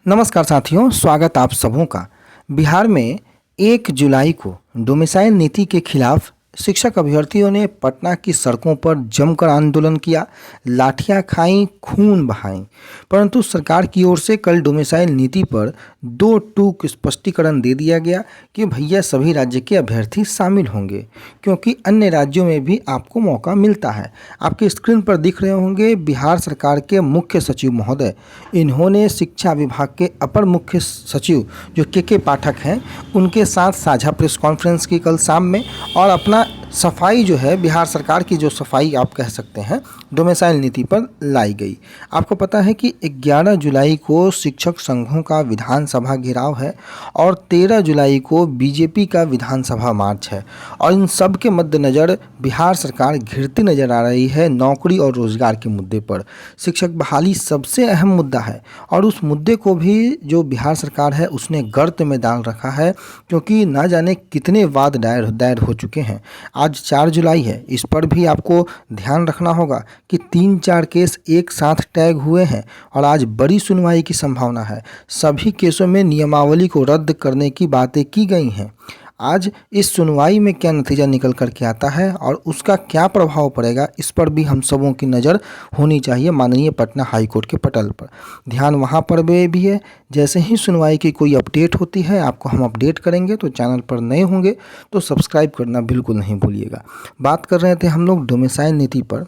नमस्कार साथियों, स्वागत आप सबों का। बिहार में 1 जुलाई को डोमिसाइल नीति के खिलाफ शिक्षक अभ्यर्थियों ने पटना की सड़कों पर जमकर आंदोलन किया, लाठियां खाईं, खून बहाईं। परंतु सरकार की ओर से कल डोमिसाइल नीति पर 2 टूक स्पष्टीकरण दे दिया गया कि भैया सभी राज्य के अभ्यर्थी शामिल होंगे, क्योंकि अन्य राज्यों में भी आपको मौका मिलता है। आपकी स्क्रीन पर दिख रहे होंगे बिहार सरकार के मुख्य सचिव महोदय। इन्होंने शिक्षा विभाग के अपर मुख्य सचिव जो के पाठक हैं, उनके साथ साझा प्रेस कॉन्फ्रेंस की कल शाम में, और अपना सफाई जो है बिहार सरकार की जो सफाई आप कह सकते हैं डोमिसाइल नीति पर लाई गई। आपको पता है कि 11 जुलाई को शिक्षक संघों का विधानसभा घेराव है और 13 जुलाई को बीजेपी का विधानसभा मार्च है, और इन सब के मद्देनज़र बिहार सरकार घिरती नज़र आ रही है नौकरी और रोजगार के मुद्दे पर। शिक्षक बहाली सबसे अहम मुद्दा है और उस मुद्दे को भी जो बिहार सरकार है उसने गर्त में डाल रखा है, क्योंकि ना जाने कितने वाद दायर हो चुके हैं। आज 4 जुलाई है, इस पर भी आपको ध्यान रखना होगा कि 3-4 केस एक साथ टैग हुए हैं और आज बड़ी सुनवाई की संभावना है। सभी केसों में नियमावली को रद्द करने की बातें की गई हैं। आज इस सुनवाई में क्या नतीजा निकल कर के आता है और उसका क्या प्रभाव पड़ेगा, इस पर भी हम सबों की नज़र होनी चाहिए माननीय पटना हाई कोर्ट के पटल पर। ध्यान वहाँ पर भी है, जैसे ही सुनवाई की कोई अपडेट होती है आपको हम अपडेट करेंगे। तो चैनल पर नए होंगे तो सब्सक्राइब करना बिल्कुल नहीं भूलिएगा। बात कर रहे थे हम लोग डोमिसाइल नीति पर।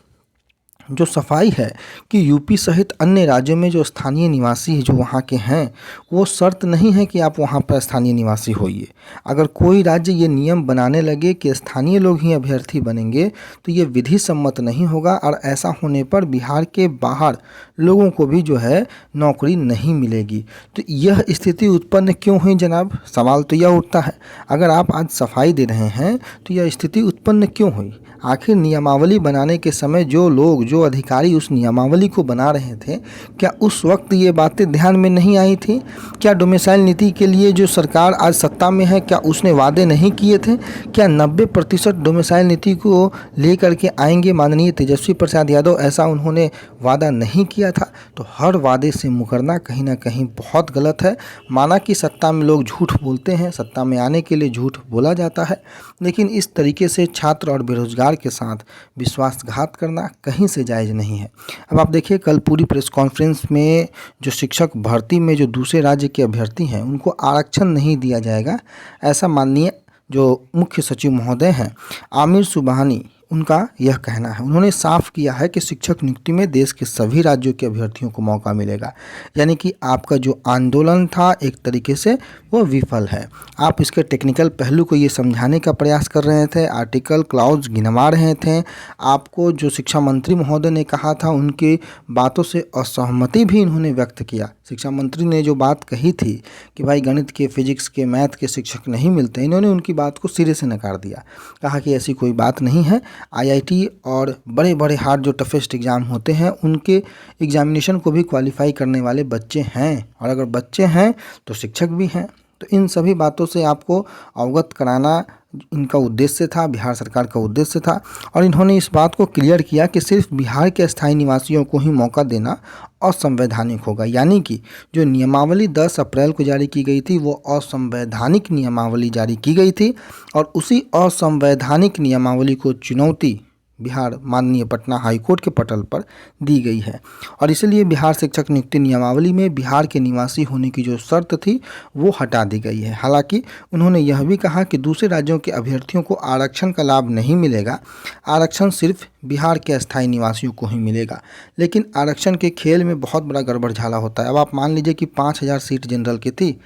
जो सफाई है कि यूपी सहित अन्य राज्यों में जो स्थानीय निवासी जो वहाँ के हैं, वो शर्त नहीं है कि आप वहाँ पर स्थानीय निवासी होइए। अगर कोई राज्य ये नियम बनाने लगे कि स्थानीय लोग ही अभ्यर्थी बनेंगे तो ये विधि सम्मत नहीं होगा, और ऐसा होने पर बिहार के बाहर लोगों को भी जो है नौकरी नहीं मिलेगी। तो यह स्थिति उत्पन्न क्यों हुई जनाब? सवाल तो यह उठता है। अगर आप आज सफाई दे रहे हैं तो यह स्थिति उत्पन्न क्यों हुई? आखिर नियमावली बनाने के समय जो अधिकारी उस नियमावली को बना रहे थे, क्या उस वक्त ये बातें ध्यान में नहीं आई थी? क्या डोमिसाइल नीति के लिए जो सरकार आज सत्ता में है, क्या उसने वादे नहीं किए थे? क्या 90% डोमिसाइल नीति को लेकर के आएंगे माननीय तेजस्वी प्रसाद यादव, ऐसा उन्होंने वादा नहीं किया था? तो हर वादे से मुकरना कहीं ना कहीं बहुत गलत है। माना कि सत्ता में लोग झूठ बोलते हैं, सत्ता में आने के लिए झूठ बोला जाता है, लेकिन इस तरीके से छात्र और बेरोजगार के साथ विश्वासघात करना कहीं से जायज़ नहीं है। अब आप देखिए, कल पूरी प्रेस कॉन्फ्रेंस में जो शिक्षक भर्ती में जो दूसरे राज्य के अभ्यर्थी हैं उनको आरक्षण नहीं दिया जाएगा, ऐसा माननीय जो मुख्य सचिव महोदय हैं आमिर सुबहानी, उनका यह कहना है। उन्होंने साफ किया है कि शिक्षक नियुक्ति में देश के सभी राज्यों के अभ्यर्थियों को मौका मिलेगा, यानी कि आपका जो आंदोलन था एक तरीके से वो विफल है। आप इसके टेक्निकल पहलू को ये समझाने का प्रयास कर रहे थे, आर्टिकल क्लाउज गिनवा रहे थे। आपको जो शिक्षा मंत्री महोदय ने कहा था उनकी बातों से असहमति भी इन्होंने व्यक्त किया। शिक्षा मंत्री ने जो बात कही थी कि भाई गणित के, फिजिक्स के, मैथ के शिक्षक नहीं मिलते, इन्होंने उनकी बात को सिरे से नकार दिया। कहा कि ऐसी कोई बात नहीं है। आईआईटी और बड़े बड़े हार्ड जो टफेस्ट एग्ज़ाम होते हैं उनके एग्जामिनेशन को भी क्वालिफाई करने वाले बच्चे हैं, और अगर बच्चे हैं तो शिक्षक भी हैं। तो इन सभी बातों से आपको अवगत कराना इनका उद्देश्य था, बिहार सरकार का उद्देश्य था। और इन्होंने इस बात को क्लियर किया कि सिर्फ बिहार के स्थायी निवासियों को ही मौका देना असंवैधानिक होगा, यानी कि जो नियमावली 10 अप्रैल को जारी की गई थी वो असंवैधानिक नियमावली जारी की गई थी, और उसी असंवैधानिक नियमावली को चुनौती बिहार माननीय पटना हाई कोर्ट के पटल पर दी गई है। और इसलिए बिहार शिक्षक नियुक्ति नियमावली में बिहार के निवासी होने की जो शर्त थी वो हटा दी गई है। हालांकि उन्होंने यह भी कहा कि दूसरे राज्यों के अभ्यर्थियों को आरक्षण का लाभ नहीं मिलेगा, आरक्षण सिर्फ बिहार के अस्थायी निवासियों को ही मिलेगा। लेकिन आरक्षण के खेल में बहुत बड़ा गड़बड़झाला होता है। अब आप मान लीजिए कि 5000 सीट जनरल की थी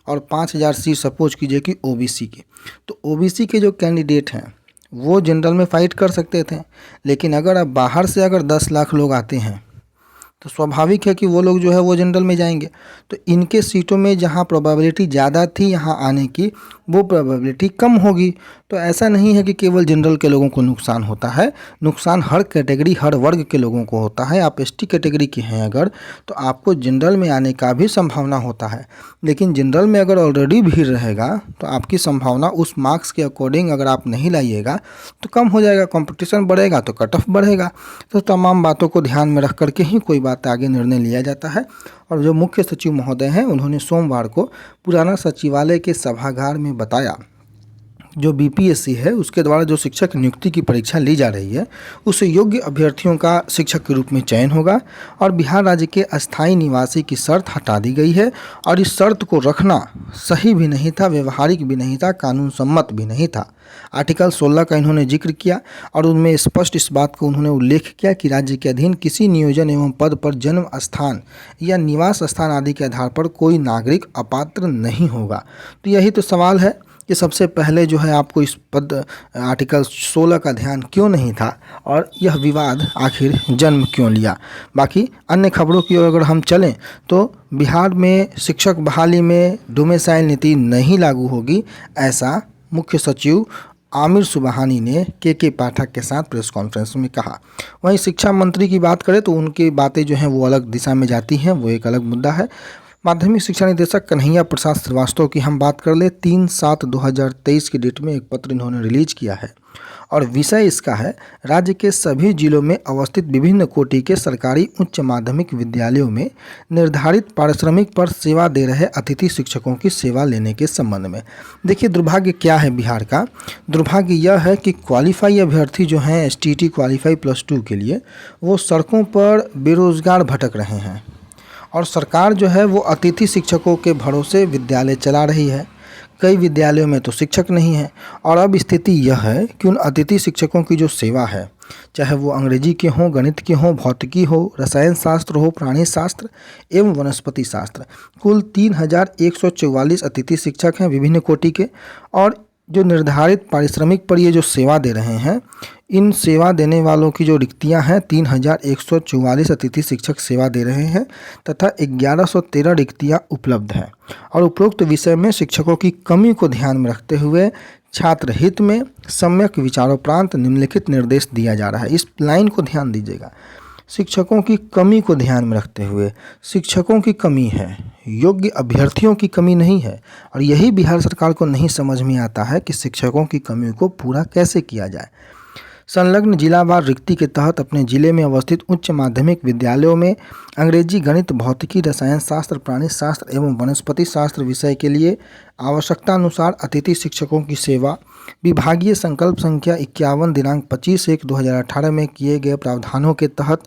और 5000 सीट सपोज कीजिए कि ओबीसी की, तो ओबीसी के जो कैंडिडेट हैं वो जनरल में फ़ाइट कर सकते थे। लेकिन अगर अब बाहर से अगर 10 लाख लोग आते हैं तो स्वाभाविक है कि वो लोग जो है वो जनरल में जाएंगे। तो इनके सीटों में जहाँ प्रोबेबिलिटी ज़्यादा थी यहाँ आने की, वो प्रोबेबिलिटी कम होगी। तो ऐसा नहीं है कि केवल जनरल के लोगों को नुकसान होता है, नुकसान हर कैटेगरी, हर वर्ग के लोगों को होता है। आप एसटी कैटेगरी के हैं अगर, तो आपको जनरल में आने का भी संभावना होता है। लेकिन जनरल में अगर ऑलरेडी भीड़ रहेगा तो आपकी संभावना उस मार्क्स के अकॉर्डिंग अगर आप नहीं लाइएगा तो कम हो जाएगा, कंपटीशन बढ़ेगा तो कट ऑफ बढ़ेगा। तो तमाम बातों को ध्यान में रख करके ही कोई बात आगे निर्णय लिया जाता है। और जो मुख्य सचिव महोदय हैं उन्होंने सोमवार को पुराना सचिवालय के सभागार में बताया जो बीपीएससी है उसके द्वारा जो शिक्षक नियुक्ति की परीक्षा ली जा रही है उस योग्य अभ्यर्थियों का शिक्षक के रूप में चयन होगा और बिहार राज्य के अस्थायी निवासी की शर्त हटा दी गई है और इस शर्त को रखना सही भी नहीं था, व्यवहारिक भी नहीं था, कानून सम्मत भी नहीं था। आर्टिकल 16 का इन्होंने जिक्र किया और उनमें स्पष्ट इस बात को उन्होंने उल्लेख किया कि राज्य के अधीन किसी नियोजन एवं पद पर जन्म स्थान या निवास स्थान आदि के आधार पर कोई नागरिक अपात्र नहीं होगा। तो यही तो सवाल है कि सबसे पहले जो है आपको इस पद आर्टिकल 16 का ध्यान क्यों नहीं था और यह विवाद आखिर जन्म क्यों लिया। बाकी अन्य खबरों की ओर अगर हम चलें तो बिहार में शिक्षक बहाली में डोमिसाइल नीति नहीं लागू होगी, ऐसा मुख्य सचिव आमिर सुबहानी ने के पाठक के साथ प्रेस कॉन्फ्रेंस में कहा। वहीं शिक्षा मंत्री की बात करें तो उनकी बातें जो हैं वो अलग दिशा में जाती हैं, वो एक अलग मुद्दा है। माध्यमिक शिक्षा निदेशक कन्हैया प्रसाद श्रीवास्तव की हम बात कर ले, 3/7/2023 की डेट में एक पत्र इन्होंने रिलीज किया है और विषय इसका है राज्य के सभी जिलों में अवस्थित विभिन्न कोटि के सरकारी उच्च माध्यमिक विद्यालयों में निर्धारित पारिश्रमिक पर सेवा दे रहे अतिथि शिक्षकों की सेवा लेने के संबंध में। देखिए दुर्भाग्य क्या है बिहार का, दुर्भाग्य यह है कि क्वालिफाई अभ्यर्थी जो हैं STT क्वालिफाई +2 के लिए वो सड़कों पर बेरोजगार भटक रहे हैं और सरकार जो है वो अतिथि शिक्षकों के भरोसे विद्यालय चला रही है। कई विद्यालयों में तो शिक्षक नहीं है और अब स्थिति यह है कि उन अतिथि शिक्षकों की जो सेवा है, चाहे वो अंग्रेजी के हों, गणित के हों, भौतिकी हो, रसायन शास्त्र हो, प्राणी शास्त्र एवं वनस्पति शास्त्र, कुल 3144 अतिथि शिक्षक हैं विभिन्न कोटि के और जो निर्धारित पारिश्रमिक पर ये जो सेवा दे रहे हैं, इन सेवा देने वालों की जो रिक्तियां हैं 3144 अतिथि शिक्षक सेवा दे रहे हैं तथा 1113 रिक्तियां उपलब्ध हैं और उपरोक्त विषय में शिक्षकों की कमी को ध्यान में रखते हुए छात्र हित में सम्यक विचारोपरांत निम्नलिखित निर्देश दिया जा रहा है। इस लाइन को ध्यान दीजिएगा, शिक्षकों की कमी को ध्यान में रखते हुए। शिक्षकों की कमी है, योग्य अभ्यर्थियों की कमी नहीं है और यही बिहार सरकार को नहीं समझ में आता है कि शिक्षकों की कमी को पूरा कैसे किया जाए। संलग्न जिलावार रिक्ति के तहत अपने जिले में अवस्थित उच्च माध्यमिक विद्यालयों में अंग्रेजी, गणित, भौतिकी, रसायन शास्त्र, प्राणी शास्त्र एवं वनस्पति शास्त्र विषय के लिए आवश्यकतानुसार अतिथि शिक्षकों की सेवा विभागीय संकल्प संख्या 51 दिनांक 25/1/2018 में किए गए प्रावधानों के तहत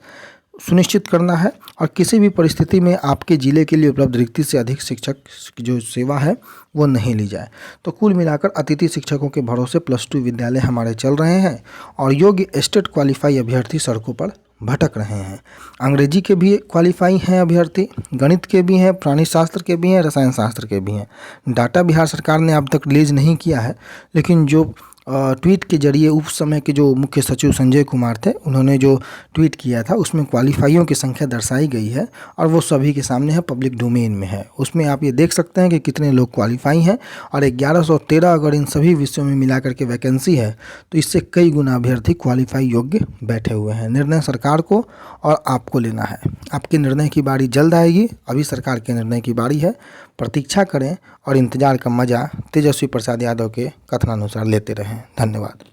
सुनिश्चित करना है और किसी भी परिस्थिति में आपके जिले के लिए उपलब्ध रिक्ति से अधिक शिक्षक की जो सेवा है वो नहीं ली जाए। तो कुल मिलाकर अतिथि शिक्षकों के भरोसे +2 विद्यालय हमारे चल रहे हैं और योग्य स्टेट क्वालिफाई अभ्यर्थी सड़कों पर भटक रहे हैं। अंग्रेजी के भी क्वालिफाई हैं अभ्यर्थी, गणित के भी हैं, प्राणी शास्त्र के भी हैं, रसायन शास्त्र के भी हैं। डाटा बिहार सरकार ने अब तक रिलीज नहीं किया है, लेकिन जो ट्वीट के जरिए उस समय के जो मुख्य सचिव संजय कुमार थे उन्होंने जो ट्वीट किया था उसमें क्वालिफाइयों की संख्या दर्शाई गई है और वो सभी के सामने है, पब्लिक डोमेन में है। उसमें आप ये देख सकते हैं कि कितने लोग क्वालिफाई हैं और 1113 अगर इन सभी विषयों में मिला करके वैकेंसी है तो इससे कई गुना अभ्यर्थी क्वालिफाई योग्य बैठे हुए हैं। निर्णय सरकार को और आपको लेना है, आपके निर्णय की बारी जल्द आएगी, अभी सरकार के निर्णय की बारी है। प्रतीक्षा करें और इंतजार का मजा तेजस्वी प्रसाद यादव के कथनानुसार लेते रहें। धन्यवाद।